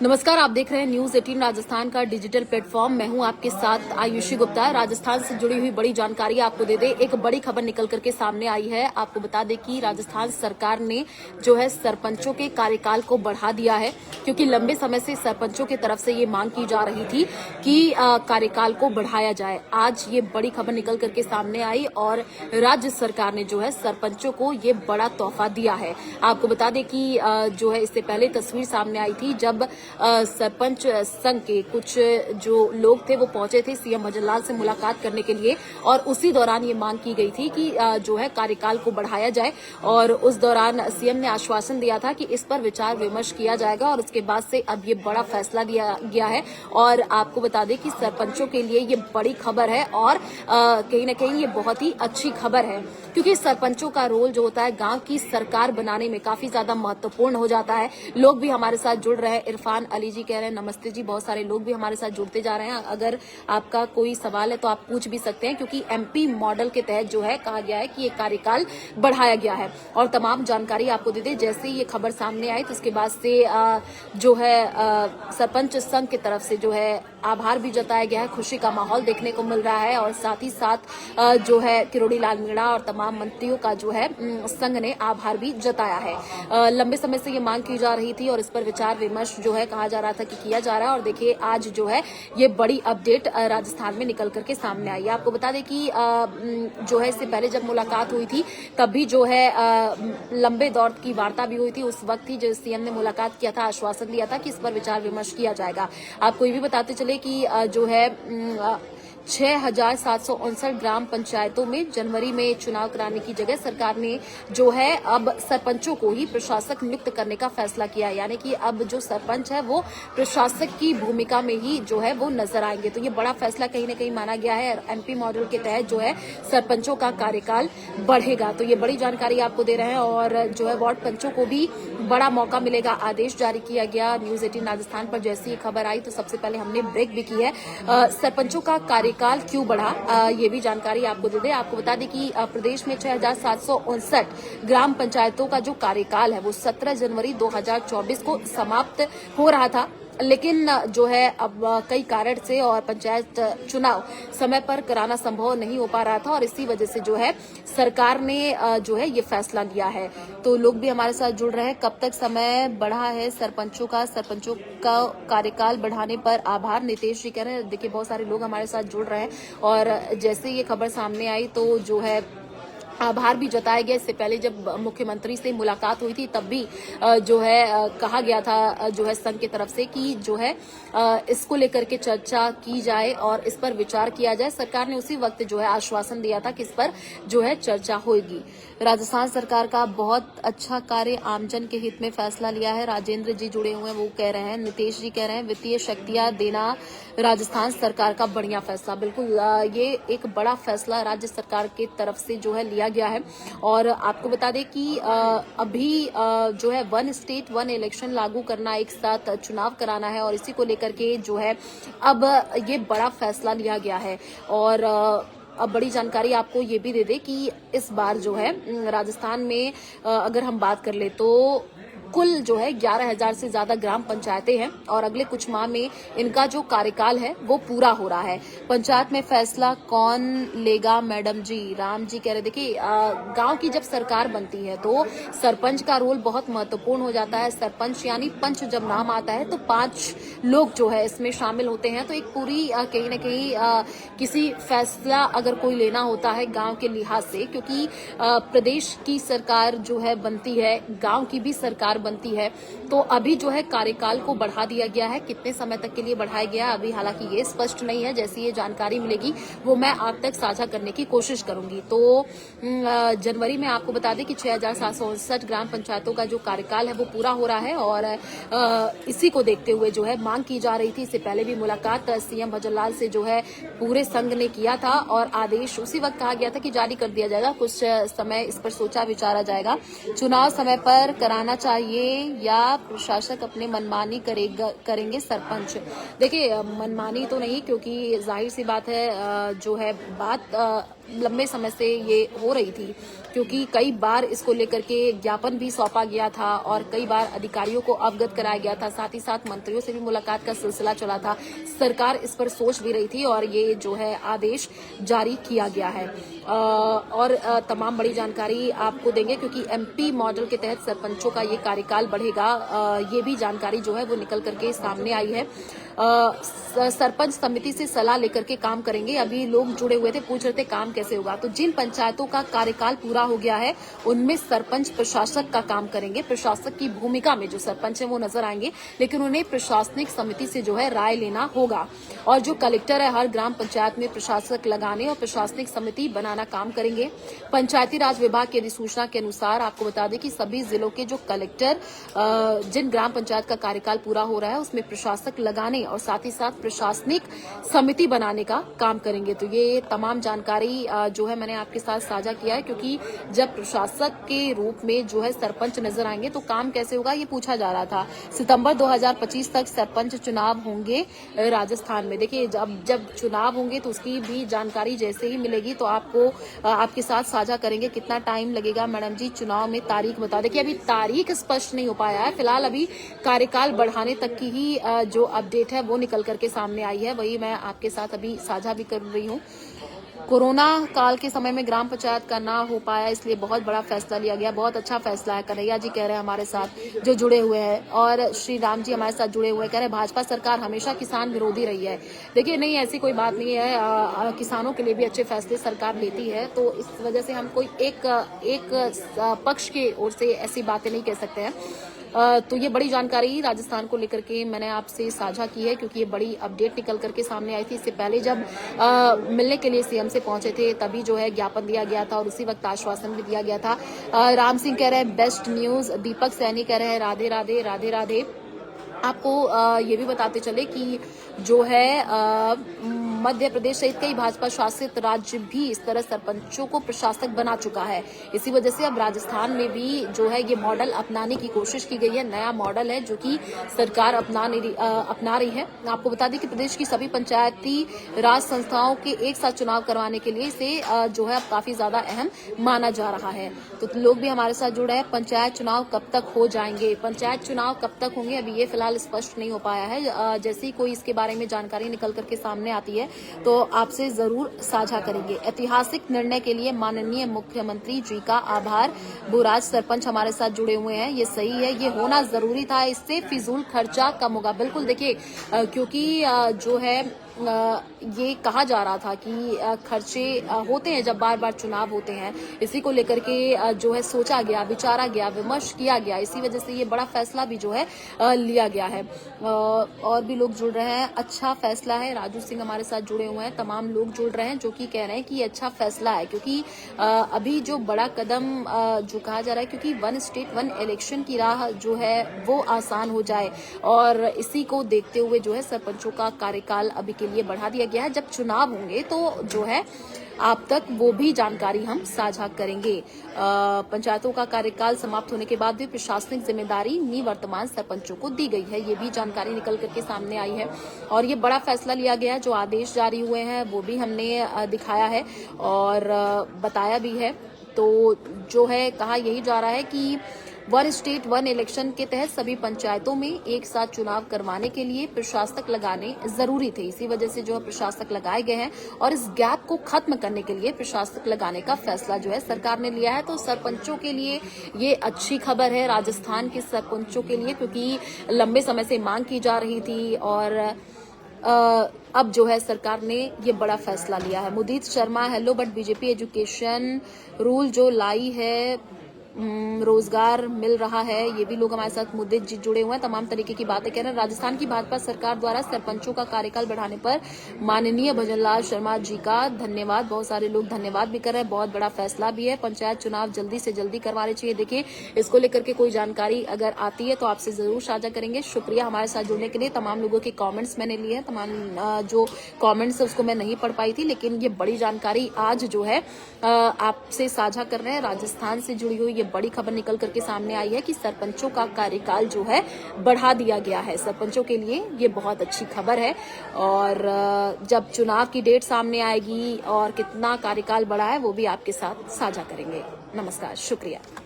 नमस्कार, आप देख रहे हैं न्यूज 18 राजस्थान का डिजिटल प्लेटफॉर्म। मैं हूं आपके साथ आयुषी गुप्ता। राजस्थान से जुड़ी हुई बड़ी जानकारी आपको दे दे। एक बड़ी खबर निकल करके सामने आई है। आपको बता दें कि राजस्थान सरकार ने जो है सरपंचों के कार्यकाल को बढ़ा दिया है, क्योंकि लंबे समय से सरपंचों की तरफ से ये मांग की जा रही थी कि कार्यकाल को बढ़ाया जाए। आज ये बड़ी खबर निकल करके सामने आई और राज्य सरकार ने जो है सरपंचों को ये बड़ा तोहफा दिया है। आपको बता दें कि जो है इससे पहले तस्वीर सामने आई थी जब सरपंच संघ के कुछ जो लोग थे वो पहुंचे थे सीएम भजनलाल से मुलाकात करने के लिए, और उसी दौरान ये मांग की गई थी कि जो है कार्यकाल को बढ़ाया जाए। और उस दौरान सीएम ने आश्वासन दिया था कि इस पर विचार विमर्श किया जाएगा, और उसके बाद से अब ये बड़ा फैसला लिया गया है। और आपको बता दें कि सरपंचों के लिए ये बड़ी खबर है और कहीं ना कहीं ये बहुत ही अच्छी खबर है, क्योंकि सरपंचों का रोल जो होता है गांव की सरकार बनाने में काफी ज्यादा महत्वपूर्ण हो जाता है। लोग भी हमारे साथ जुड़ रहे हैं। इरफान अली जी कह रहे हैं नमस्ते जी। बहुत सारे लोग भी हमारे साथ जुड़ते जा रहे हैं। अगर आपका कोई सवाल है तो आप पूछ भी सकते हैं, क्योंकि एमपी मॉडल के तहत जो है कहा गया है कि ये कार्यकाल बढ़ाया गया है। और तमाम जानकारी आपको दे दें, जैसे ही ये खबर सामने आई तो उसके बाद से जो है सरपंच संघ की तरफ से जो है आभार भी जताया गया है। खुशी का माहौल देखने को मिल रहा है, और साथ ही साथ जो है किरोड़ी लाल मीणा और तमाम मंत्रियों का जो है संघ ने आभार भी जताया है। लंबे समय से ये मांग की जा रही थी और इस पर विचार विमर्श जो है कहा जा रहा था कि किया जा रहा है। और देखिए आज जो है ये बड़ी अपडेट राजस्थान में निकल करके सामने आई है। आपको बता दें कि जो है इससे पहले जब मुलाकात हुई थी तब भी जो है लंबे दौर की वार्ता भी हुई थी। उस वक्त ही जो सीएम ने मुलाकात किया था, आश्वासन दिया था कि इस पर विचार विमर्श किया जाएगा। आपको ये भी बताते चले कि जो है 6,759 ग्राम पंचायतों में जनवरी में चुनाव कराने की जगह सरकार ने जो है अब सरपंचों को ही प्रशासक नियुक्त करने का फैसला किया है। यानी कि अब जो सरपंच है वो प्रशासक की भूमिका में ही जो है वो नजर आएंगे। तो ये बड़ा फैसला कहीं न कहीं माना गया है। एमपी मॉडल के तहत जो है सरपंचों का कार्यकाल बढ़ेगा। तो ये बड़ी जानकारी आपको दे रहे हैं। और जो है वार्ड पंचों को भी बड़ा मौका मिलेगा। आदेश जारी किया गया। न्यूज 18 राजस्थान पर जैसी ये खबर आई तो सबसे पहले हमने ब्रेक भी की है। सरपंचों का कार्यकाल क्यों बढ़ा, ये भी जानकारी आपको दे दें। आपको बता दें कि प्रदेश में 6,759 ग्राम पंचायतों का जो कार्यकाल है वो 17 जनवरी 2024 को समाप्त हो रहा था, लेकिन जो है अब कई कारण से और पंचायत चुनाव समय पर कराना संभव नहीं हो पा रहा था, और इसी वजह से जो है सरकार ने जो है ये फैसला लिया है। तो लोग भी हमारे साथ जुड़ रहे हैं। कब तक समय बढ़ा है सरपंचों का कार्यकाल बढ़ाने पर आभार, नितेश जी कह रहे हैं। देखिए बहुत सारे लोग हमारे साथ जुड़ रहे हैं, और जैसे ये खबर सामने आई तो जो है आभार भी जताया गया। इससे पहले जब मुख्यमंत्री से मुलाकात हुई थी तब भी जो है कहा गया था जो है संघ की तरफ से कि जो है इसको लेकर के चर्चा की जाए और इस पर विचार किया जाए। सरकार ने उसी वक्त जो है आश्वासन दिया था कि इस पर जो है चर्चा होगी। राजस्थान सरकार का बहुत अच्छा कार्य, आमजन के हित में फैसला लिया है। राजेंद्र जी जुड़े हुए हैं, वो कह रहे हैं। नितेश जी कह रहे हैं वित्तीय शक्तियां देना राजस्थान सरकार का बढ़िया फैसला। बिल्कुल ये एक बड़ा फैसला राज्य सरकार की तरफ से जो है लिया गया है। और आपको बता दें कि अभी जो है 1 स्टेट 1 इलेक्शन लागू करना, एक साथ चुनाव कराना है, और इसी को लेकर के जो है अब ये बड़ा फैसला लिया गया है। और अब बड़ी जानकारी आपको ये भी दे दे कि इस बार जो है राजस्थान में अगर हम बात कर ले तो कुल जो है 11,000 से ज्यादा ग्राम पंचायतें हैं, और अगले कुछ माह में इनका जो कार्यकाल है वो पूरा हो रहा है। पंचायत में फैसला कौन लेगा मैडम जी, राम जी कह रहे। देखिए गांव की जब सरकार बनती है तो सरपंच का रोल बहुत महत्वपूर्ण हो जाता है। सरपंच यानी पंच जब नाम आता है तो 5 लोग जो है इसमें शामिल होते हैं। तो एक पूरी कहीं न कहीं किसी फैसला अगर कोई लेना होता है गांव के लिहाज से, क्योंकि प्रदेश की सरकार जो है बनती है, गांव की भी सरकार बनती है, तो अभी जो है कार्यकाल को बढ़ा दिया गया है। कितने समय तक के लिए बढ़ाया गया है अभी हालांकि ये स्पष्ट नहीं है। जैसी ये जानकारी मिलेगी वो मैं आप तक साझा करने की कोशिश करूंगी। तो जनवरी में आपको बता दें कि 6,759 ग्राम पंचायतों का जो कार्यकाल है वो पूरा हो रहा है, और इसी को देखते हुए जो है मांग की जा रही थी। इससे पहले भी मुलाकात सीएम भजनलाल से जो है पूरे संघ ने किया था, और आदेश उसी वक्त कहा गया था कि जारी कर दिया जाएगा। कुछ समय इस पर सोचा विचारा जाएगा। चुनाव समय पर कराना चाहिए या प्रशासक अपने मनमानी करेंगे सरपंच। देखिए मनमानी तो नहीं, क्योंकि जाहिर सी बात है जो है बात लंबे समय से ये हो रही थी, क्योंकि कई बार इसको लेकर के ज्ञापन भी सौंपा गया था और कई बार अधिकारियों को अवगत कराया गया था, साथ ही साथ मंत्रियों से भी मुलाकात का सिलसिला चला था। सरकार इस पर सोच भी रही थी और ये जो है आदेश जारी किया गया है। और तमाम बड़ी जानकारी आपको देंगे, क्योंकि एमपी मॉडल के तहत सरपंचों का ये कार्यकाल बढ़ेगा। ये भी जानकारी जो है वो निकल करके सामने आई है। सरपंच समिति से सलाह लेकर के काम करेंगे। अभी लोग जुड़े हुए थे, पूछ रहे थे काम कैसे होगा। तो जिन पंचायतों का कार्यकाल पूरा हो गया है उनमें सरपंच प्रशासक का काम करेंगे। प्रशासक की भूमिका में जो सरपंच है वो नजर आएंगे, लेकिन उन्हें प्रशासनिक समिति से जो है राय लेना होगा। और जो कलेक्टर है हर ग्राम पंचायत में प्रशासक लगाने और प्रशासनिक समिति बनाना काम करेंगे। पंचायती राज विभाग की अधिसूचना के अनुसार आपको बता दें कि सभी जिलों के जो कलेक्टर जिन ग्राम पंचायत का कार्यकाल पूरा हो रहा है उसमें प्रशासक लगाने और साथ ही साथ प्रशासनिक समिति बनाने का काम करेंगे। तो ये तमाम जानकारी जो है मैंने आपके साथ साझा किया है, क्योंकि जब प्रशासक के रूप में जो है सरपंच नजर आएंगे तो काम कैसे होगा ये पूछा जा रहा था। सितंबर 2025 तक सरपंच चुनाव होंगे राजस्थान में। देखिए जब चुनाव होंगे तो उसकी भी जानकारी जैसे ही मिलेगी तो आपको आपके साथ साझा करेंगे। कितना टाइम लगेगा मैडम जी चुनाव में, तारीख बता दें। कि अभी तारीख स्पष्ट नहीं हो पाया है, फिलहाल अभी कार्यकाल बढ़ाने तक की ही जो अपडेट है वो निकल करके सामने आई है, वही मैं आपके साथ अभी साझा भी कर रही हूँ। कोरोना काल के समय में ग्राम पंचायत का ना हो पाया, इसलिए बहुत बड़ा फैसला लिया गया। बहुत अच्छा फैसला है। कन्हैया जी कह रहे हैं हमारे साथ जो जुड़े हुए हैं, और श्री राम जी हमारे साथ जुड़े हुए हैं, कह रहे हैं भाजपा सरकार हमेशा किसान विरोधी रही है। देखिए नहीं, ऐसी कोई बात नहीं है। किसानों के लिए भी अच्छे फैसले सरकार लेती है, तो इस वजह से हम कोई एक पक्ष की ओर से ऐसी बातें नहीं कह सकते हैं। तो ये बड़ी जानकारी राजस्थान को लेकर के मैंने आपसे साझा की है, क्योंकि ये बड़ी अपडेट निकल करके सामने आई थी। इससे पहले जब मिलने के लिए सीएम से पहुंचे थे तभी जो है ज्ञापन दिया गया था और उसी वक्त आश्वासन भी दिया गया था। राम सिंह कह रहे हैं बेस्ट न्यूज। दीपक सैनी कह रहे हैं राधे राधे राधे राधे। आपको ये भी बताते चले कि जो है मध्य प्रदेश सहित कई भाजपा शासित राज्य भी इस तरह सरपंचों को प्रशासक बना चुका है। इसी वजह से अब राजस्थान में भी जो है ये मॉडल अपनाने की कोशिश की गई है। नया मॉडल है जो कि सरकार अपना रही है। आपको बता दें कि प्रदेश की सभी पंचायती राज संस्थाओं के एक साथ चुनाव करवाने के लिए इसे जो है अब काफी ज्यादा अहम माना जा रहा है। तो लोग भी हमारे साथ जुड़े हैं। पंचायत चुनाव कब तक हो जाएंगे, पंचायत चुनाव कब तक होंगे, अभी ये फिलहाल स्पष्ट नहीं हो पाया है। जैसे ही कोई इसके बारे में जानकारी निकल करके सामने आती है तो आपसे जरूर साझा करेंगे। ऐतिहासिक निर्णय के लिए माननीय मुख्यमंत्री जी का आभार। बुराज सरपंच हमारे साथ जुड़े हुए हैं। ये सही है, ये होना जरूरी था, इससे फिजूल खर्चा कम होगा। बिल्कुल देखिए, क्योंकि जो है ये कहा जा रहा था कि खर्चे होते हैं जब बार बार चुनाव होते हैं, इसी को लेकर के जो है सोचा गया, विचारा गया, विमर्श किया गया। इसी वजह से ये बड़ा फैसला भी जो है लिया गया है। और भी लोग जुड़ रहे हैं। अच्छा फैसला है। राजू सिंह हमारे साथ जुड़े हुए हैं। तमाम लोग जुड़ रहे हैं जो कि कह रहे हैं कि ये अच्छा फैसला है, क्योंकि अभी जो बड़ा कदम जो कहा जा रहा है, क्योंकि वन स्टेट वन इलेक्शन की राह जो है वो आसान हो जाए, और इसी को देखते हुए जो है सरपंचों का कार्यकाल अभी के लिए बढ़ा दिया गया है। जब चुनाव होंगे तो जो है आप तक वो भी जानकारी हम साझा करेंगे। पंचायतों का कार्यकाल समाप्त होने के बाद भी प्रशासनिक जिम्मेदारी निवर्तमान सरपंचों को दी गई है। ये भी जानकारी निकल करके सामने आई है और ये बड़ा फैसला लिया गया है। जो आदेश जारी हुए हैं वो भी हमने दिखाया है और बताया भी है। तो जो है कहा यही जा रहा है कि वन स्टेट वन इलेक्शन के तहत सभी पंचायतों में एक साथ चुनाव करवाने के लिए प्रशासक लगाने जरूरी थे। इसी वजह से जो है प्रशासक लगाए गए हैं और इस गैप को खत्म करने के लिए प्रशासक लगाने का फैसला जो है सरकार ने लिया है। तो सरपंचों के लिए ये अच्छी खबर है, राजस्थान के सरपंचों के लिए, क्योंकि लंबे समय से मांग की जा रही थी और अब जो है सरकार ने ये बड़ा फैसला लिया है। Mudit Sharma hello, but BJP education rule जो लाई है रोजगार मिल रहा है। ये भी लोग हमारे साथ मुद्दे जुड़े हुए हैं, तमाम तरीके की बातें कह रहे हैं। राजस्थान की भाजपा सरकार द्वारा सरपंचों का कार्यकाल बढ़ाने पर माननीय भजनलाल शर्मा जी का धन्यवाद। बहुत सारे लोग धन्यवाद भी कर रहे हैं। बहुत बड़ा फैसला भी है। पंचायत चुनाव जल्दी से जल्दी करवाने चाहिए। देखिए, इसको लेकर के कोई जानकारी अगर आती है तो आपसे जरूर साझा करेंगे। शुक्रिया हमारे साथ जुड़ने के लिए। तमाम लोगों के कॉमेंट्स मैंने लिए हैं। तमाम जो कॉमेंट्स उसको मैं नहीं पढ़ पाई थी, लेकिन ये बड़ी जानकारी आज जो है आपसे साझा कर रहे हैं। राजस्थान से जुड़ी हुई ये बड़ी खबर निकल करके सामने आई है कि सरपंचों का कार्यकाल जो है बढ़ा दिया गया है। सरपंचों के लिए ये बहुत अच्छी खबर है और जब चुनाव की डेट सामने आएगी और कितना कार्यकाल बढ़ा है वो भी आपके साथ साझा करेंगे। नमस्कार, शुक्रिया।